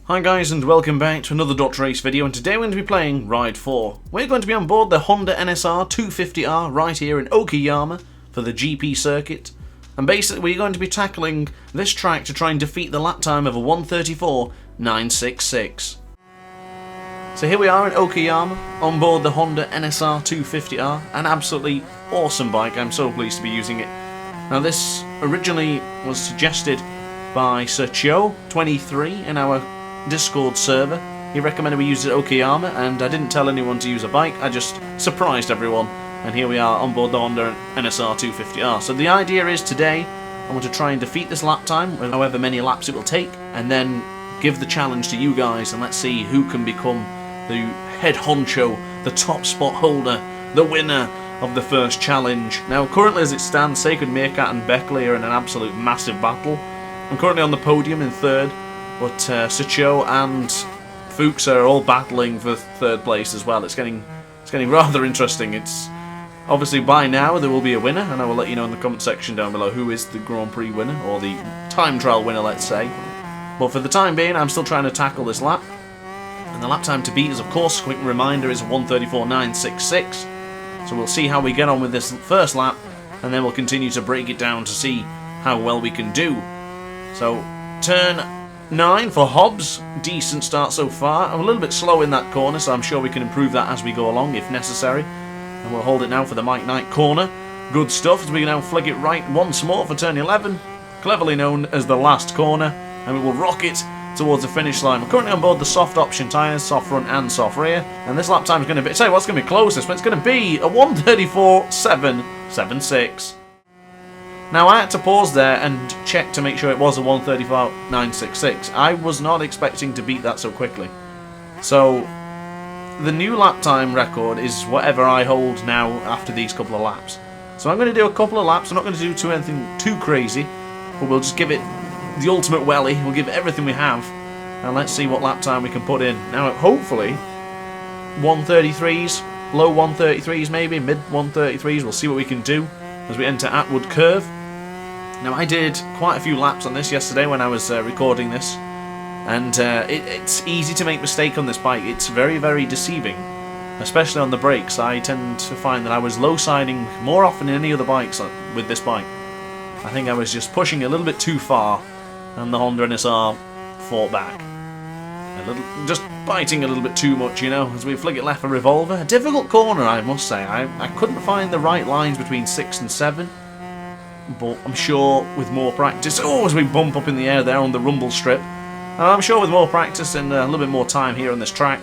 Hi guys and welcome back to another DrAce video, and today we're going to be playing Ride 4. We're going to be on board the Honda NSR 250R right here in Okayama for the GP circuit, and basically we're going to be tackling this track to try and defeat the lap time of a 1:34.966. So here we are in Okayama on board the Honda NSR 250R, an absolutely awesome bike. I'm so pleased to be using it. Now this originally was suggested by Chio XXIII in our Discord server. He recommended we use it at Okayama, and I didn't tell anyone to use a bike, I just surprised everyone, and here we are on board the Honda NSR 250R. So the idea is today I want to try and defeat this lap time, however many laps it will take, and then give the challenge to you guys, and let's see who can become the head honcho, the top spot holder, the winner of the first challenge. Now currently as it stands, SacredMeerkat and IBECKLEY are in an absolute massive battle. I'm currently on the podium in third, but Chio and Fuchs are all battling for third place as well. It's getting rather interesting. It's obviously by now there will be a winner, and I will let you know in the comment section down below who is the Grand Prix winner, or the time trial winner, let's say. But for the time being, I'm still trying to tackle this lap, and the lap time to beat is, of course, quick reminder, is 1:34.966. So we'll see how we get on with this first lap, and then we'll continue to break it down to see how well we can do. So turn 9 for Hobbs, decent start so far. I'm a little bit slow in that corner, so I'm sure we can improve that as we go along if necessary. And we'll hold it now for the Mike Knight corner. Good stuff, as we can now flick it right once more for turn 11, cleverly known as the last corner, and we will rock it towards the finish line. We're currently on board the soft option tyres, soft front and soft rear, and this lap time is going to be, tell you what's going to be closest, but it's going to be a 1:34.776. Now I had to pause there and check to make sure it was a 1:34.966. I was not expecting to beat that so quickly. So the new lap time record is whatever I hold now after these couple of laps. So I'm going to do a couple of laps. I'm not going to do anything too crazy, but we'll just give it the ultimate welly. We'll give it everything we have, and let's see what lap time we can put in. Now hopefully 1:33s, low 1:33s maybe, mid 1:33s. We'll see what we can do as we enter Atwood Curve. Now I did quite a few laps on this yesterday when I was recording this, and it's easy to make mistake on this bike. It's very, very deceiving, especially on the brakes. I tend to find that I was low siding more often than any other bikes with this bike. I think I was just pushing a little bit too far, and the Honda NSR fought back. Just biting a little bit too much, you know, as we flick it left for Revolver. A difficult corner, I must say. I couldn't find the right lines between 6 and 7. But I'm sure with more practice, as we bump up in the air there on the rumble strip, and I'm sure with more practice and a little bit more time here on this track,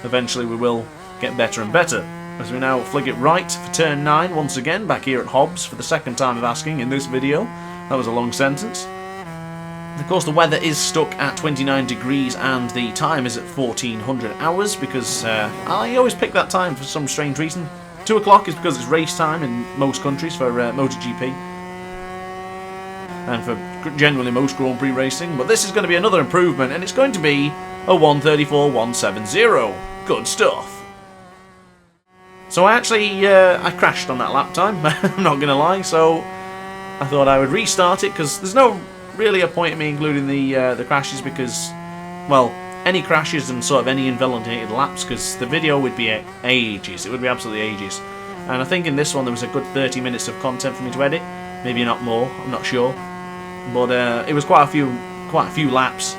eventually we will get better and better. As we now flick it right for turn 9, once again back here at Hobbs for the second time of asking in this video. That was a long sentence. And of course the weather is stuck at 29 degrees and the time is at 1400 hours, because I always pick that time for some strange reason. 2 o'clock is because it's race time in most countries for MotoGP, and for generally most Grand Prix racing, but this is going to be another improvement, and it's going to be a 1:34.170. Good stuff. So I actually I crashed on that lap time, I'm not going to lie, so I thought I would restart it, because there's no really a point in me including the crashes, because, well, any crashes and sort of any invalidated laps, because the video would be ages, it would be absolutely ages. And I think in this one there was a good 30 minutes of content for me to edit, maybe not more, I'm not sure. But it was quite a few laps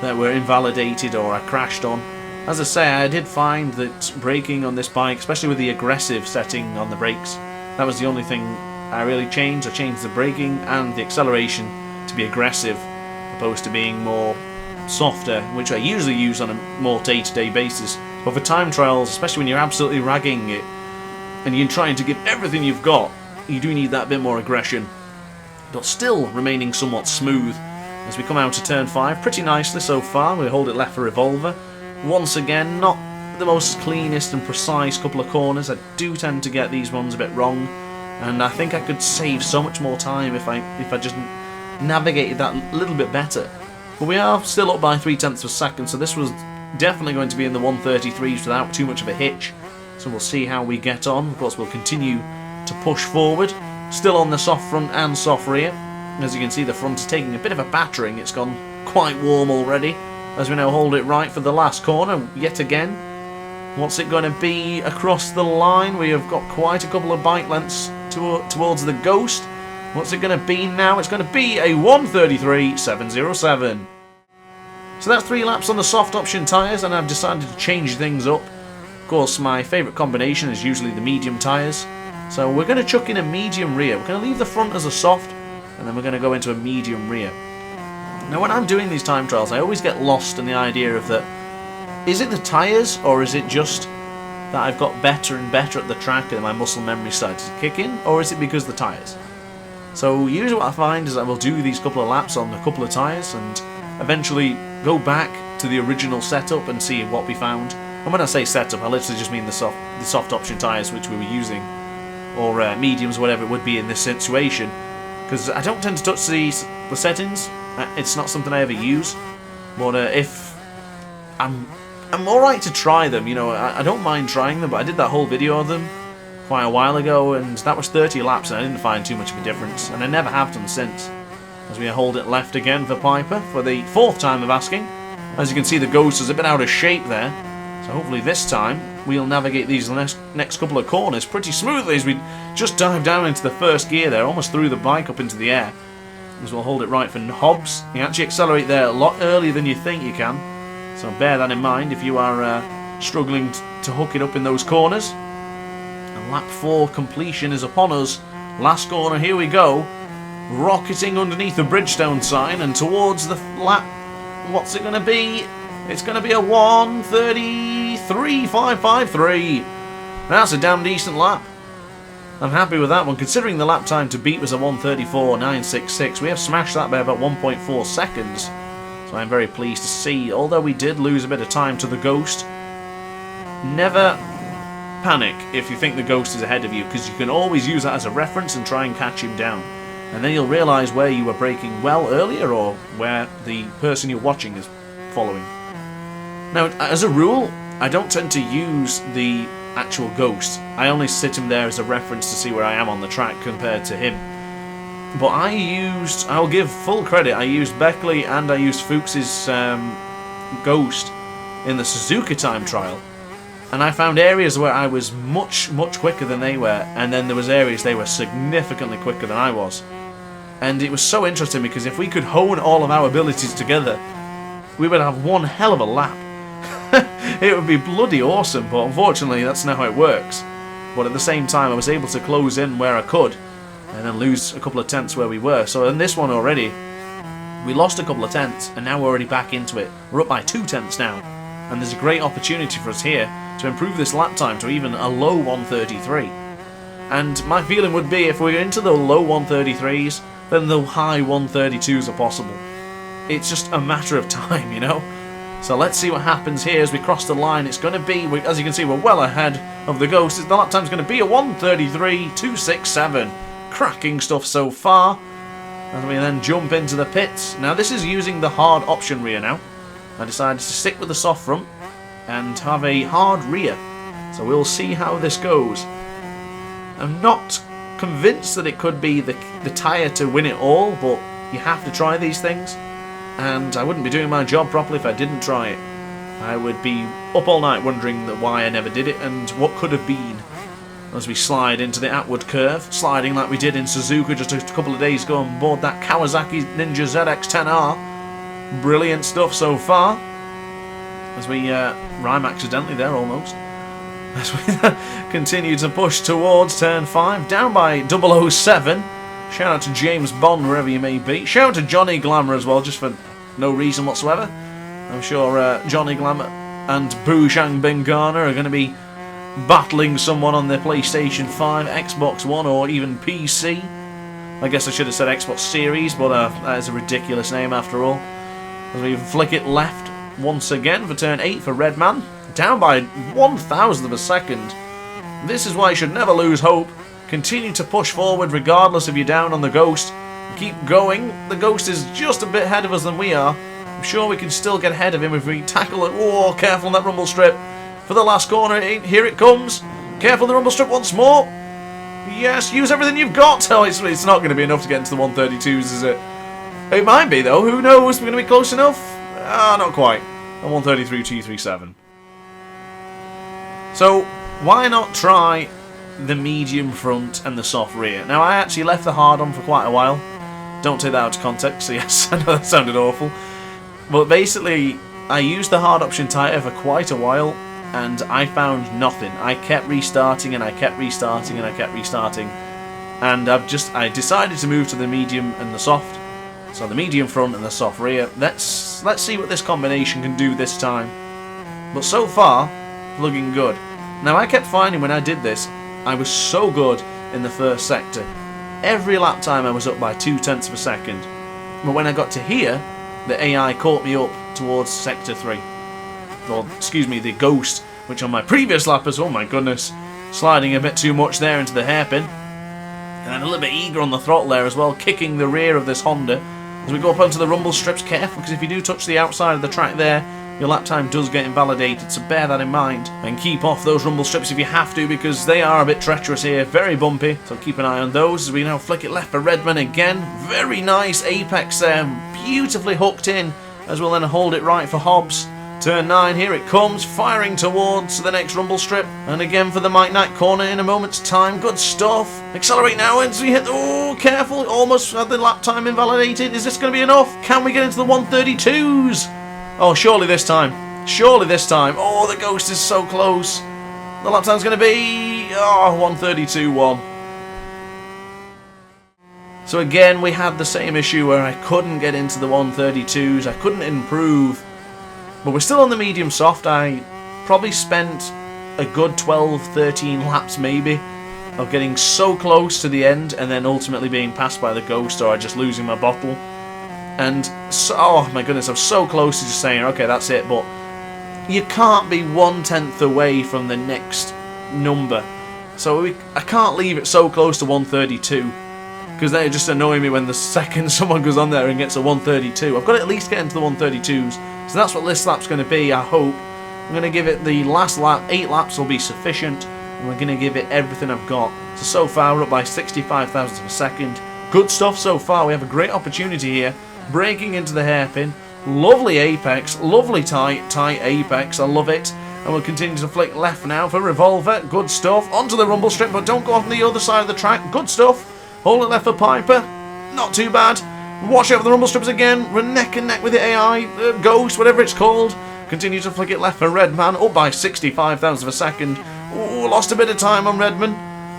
that were invalidated or I crashed on. As I say, I did find that braking on this bike, especially with the aggressive setting on the brakes, that was the only thing I really changed. I changed the braking and the acceleration to be aggressive, opposed to being more softer, which I usually use on a more day-to-day basis. But for time trials, especially when you're absolutely ragging it and you're trying to give everything you've got, you do need that bit more aggression, but still remaining somewhat smooth. As we come out to turn 5, pretty nicely so far. We hold it left for Revolver. Once again, not the most cleanest and precise couple of corners. I do tend to get these ones a bit wrong, and I think I could save so much more time if I just navigated that a little bit better. But we are still up by 0.3 of a second, so this was definitely going to be in the 1:33s without too much of a hitch. So we'll see how we get on. Of course, we'll continue to push forward. Still on the soft front and soft rear. As you can see, the front is taking a bit of a battering. It's gone quite warm already. as we now hold it right for the last corner yet again. What's it going to be across the line? We have got quite a couple of bike lengths towards the Ghost. What's it going to be now? It's going to be a 1:33.707. So that's 3 laps on the soft option tyres, and I've decided to change things up. Of course, my favourite combination is usually the medium tyres. So we're going to chuck in a medium rear. We're going to leave the front as a soft, and then we're going to go into a medium rear. Now when I'm doing these time trials, I always get lost in the idea of that, is it the tyres, or is it just that I've got better and better at the track and my muscle memory started to kick in, or is it because of the tyres? So usually what I find is I will do these couple of laps on a couple of tyres and eventually go back to the original setup and see what we found. And when I say setup, I literally just mean the soft option tyres which we were using, or mediums, whatever it would be in this situation, because I don't tend to touch the settings. It's not something I ever use, but if I'm alright to try them, you know, I don't mind trying them, but I did that whole video of them quite a while ago, and that was 30 laps, and I didn't find too much of a difference, and I never have done since. As we hold it left again for Piper for the 4th time of asking. As you can see, the Ghost is a bit out of shape there, so hopefully this time we'll navigate these next couple of corners pretty smoothly as we just dive down into the first gear there, almost threw the bike up into the air. As we'll hold it right for Hobbs. You actually accelerate there a lot earlier than you think you can, so bear that in mind if you are struggling to hook it up in those corners. And lap 4 completion is upon us. Last corner, here we go. Rocketing underneath the Bridgestone sign and towards the lap. What's it going to be? It's going to be a 1:33.553. That's a damn decent lap. I'm happy with that one, considering the lap time to beat was a 1:34.966. We have smashed that by about 1.4 seconds. So I'm very pleased to see, although we did lose a bit of time to the Ghost. Never panic if you think the Ghost is ahead of you, because you can always use that as a reference and try and catch him down. And then you'll realise where you were braking well earlier, or where the person you're watching is following. Now, as a rule, I don't tend to use the actual Ghost. I only sit him there as a reference to see where I am on the track compared to him. But I'll give full credit, I used Beckley and I used Fuchs's Ghost in the Suzuka time trial. And I found areas where I was much quicker than they were, and then there was areas they were significantly quicker than I was. And it was so interesting because if we could hone all of our abilities together, we would have one hell of a lap. It would be bloody awesome, but unfortunately that's not how it works. But at the same time I was able to close in where I could, and then lose a couple of tenths where we were. So in this one already, we lost a couple of tenths, and now we're already back into it. We're up by 2 tenths now, and there's a great opportunity for us here to improve this lap time to even a low 1:33. And my feeling would be if we're into the low 1:33s, then the high 1:32s are possible. It's just a matter of time, you know? So let's see what happens here as we cross the line. It's going to be, as you can see, we're well ahead of the Ghost. The lap time's going to be a 1:33.267. Cracking stuff so far. As we then jump into the pits. Now this is using the hard option rear now. I decided to stick with the soft front and have a hard rear. So we'll see how this goes. I'm not convinced that it could be the tyre to win it all, but you have to try these things. And I wouldn't be doing my job properly if I didn't try it. I would be up all night wondering why I never did it and what could have been. As we slide into the Atwood curve, sliding like we did in Suzuka just a couple of days ago on board that Kawasaki Ninja ZX-10R. Brilliant stuff so far. As we rhyme accidentally there almost. As we continue to push towards turn 5, down by 007. Shout out to James Bond wherever you may be. Shout out to Johnny Glamour as well, just for no reason whatsoever. I'm sure Johnny Glamour and Bujang Bengana are going to be battling someone on their PlayStation 5, Xbox One, or even PC. I guess I should have said Xbox Series, but that is a ridiculous name after all. As we flick it left once again for turn 8 for Redman. Down by 1,000th of a second. This is why you should never lose hope. Continue to push forward regardless if you're down on the Ghost. Keep going. The Ghost is just a bit ahead of us than we are. I'm sure we can still get ahead of him if we tackle it. Oh, careful on that rumble strip. For the last corner, here it comes. Careful the rumble strip once more. Yes, use everything you've got. Oh, it's not going to be enough to get into the 132s, is it? It might be, though. Who knows? We're going to be close enough. Not quite. A 133 T37. So, why not try the medium front and the soft rear? Now, I actually left the hard on for quite a while. Don't take that out of context, so yes, I know that sounded awful. But basically, I used the hard option tighter for quite a while, and I found nothing. I kept restarting, and I kept restarting, and I kept restarting. And I decided to move to the medium and the soft. So the medium front and the soft rear. Let's see what this combination can do this time. But so far, looking good. Now, I kept finding when I did this, I was so good in the first sector. Every lap time I was up by 0.2 of a second. But when I got to here, the AI caught me up towards sector 3. Or, excuse me, the ghost, which on my previous lappers, oh my goodness, sliding a bit too much there into the hairpin. And then a little bit eager on the throttle there as well, kicking the rear of this Honda. As we go up onto the rumble strips, careful, because if you do touch the outside of the track there, your lap time does get invalidated, so bear that in mind. And keep off those rumble strips if you have to, because they are a bit treacherous here, very bumpy, so keep an eye on those. As we now flick it left for Redman again. Very nice apex there, beautifully hooked in, as we'll then hold it right for Hobbs. Turn 9, here it comes, firing towards the next rumble strip. And again for the Mike Knight corner in a moment's time. Good stuff. Accelerate now as we hit... Oh, careful. Almost had the lap time invalidated. Is this going to be enough? Can we get into the 132s? Oh, surely this time. Surely this time. Oh, the ghost is so close. The lap time's going to be... Oh, 132.1. So again, we had the same issue where I couldn't get into the 132s. I couldn't improve. But we're still on the medium soft. I probably spent a good 12, 13 laps maybe of getting so close to the end and then ultimately being passed by the ghost or just losing my bottle. And so, oh my goodness, I was so close to just saying, okay, that's it. But you can't be 1/10 away from the next number. So I can't leave it so close to 132 because they just annoy me when the second someone goes on there and gets a 132. I've got to at least get into the 132s. So that's what this lap's going to be, I hope. I'm going to give it the last lap. 8 laps will be sufficient. And we're going to give it everything I've got. So far, we're up by 65 thousandths of a second. Good stuff so far. We have a great opportunity here. Breaking into the hairpin. Lovely apex. Lovely tight apex. I love it. And we'll continue to flick left now for Revolver. Good stuff. Onto the rumble strip, but don't go off on the other side of the track. Good stuff. Hold it left for Piper. Not too bad. Watch out for the rumble strips again. We're neck and neck with the AI, Ghost, whatever it's called. Continue to flick it left for Redman. Up by 65 thousandths of a second. Oh, lost a bit of time on Redman.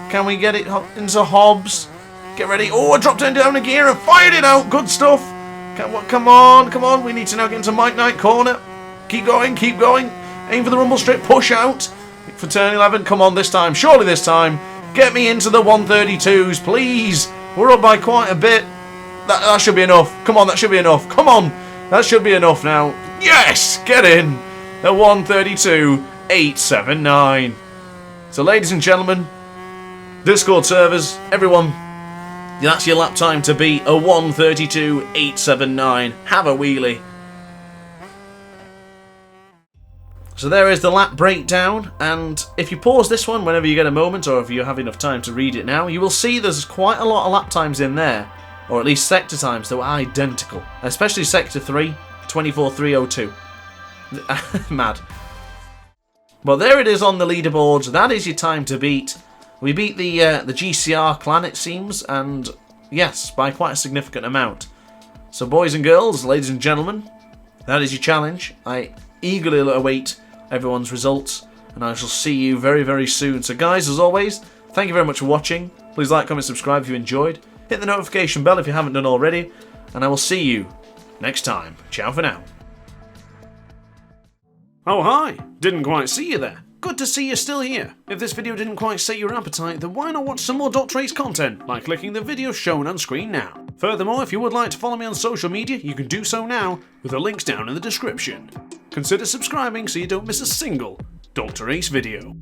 Can we get it into Hobbs? Get ready. Oh, I dropped it down a gear and fired it out. Good stuff. Come on. We need to now get into Mike Knight corner. Keep going. Aim for the rumble strip. Push out for turn 11. Come on this time. Surely this time. Get me into the 132s, please. We're up by quite a bit. That should be enough. Come on, that should be enough. Come on. That should be enough now. Yes! Get in. The 132.879. So, ladies and gentlemen, Discord servers, everyone, that's your lap time to beat a 132.879. Have a wheelie. So there is the lap breakdown, and if you pause this one whenever you get a moment, or if you have enough time to read it now, you will see there's quite a lot of lap times in there. Or at least sector times that were identical. Especially sector 3, 24.302. Mad. Well, there it is on the leaderboards. That is your time to beat. We beat the GCR clan, it seems, and yes, by quite a significant amount. So boys and girls, ladies and gentlemen, that is your challenge. I eagerly await everyone's results, and I shall see you very, very soon. So guys, as always, thank you very much for watching. Please like, comment, subscribe if you enjoyed. Hit the notification bell if you haven't done already, and I will see you next time. Ciao for now. Oh hi, didn't quite see you there. Good to see you're still here. If this video didn't quite set your appetite, then why not watch some more DrAce content by clicking the video shown on screen now. Furthermore, if you would like to follow me on social media, you can do so now with the links down in the description. Consider subscribing so you don't miss a single DrAce video.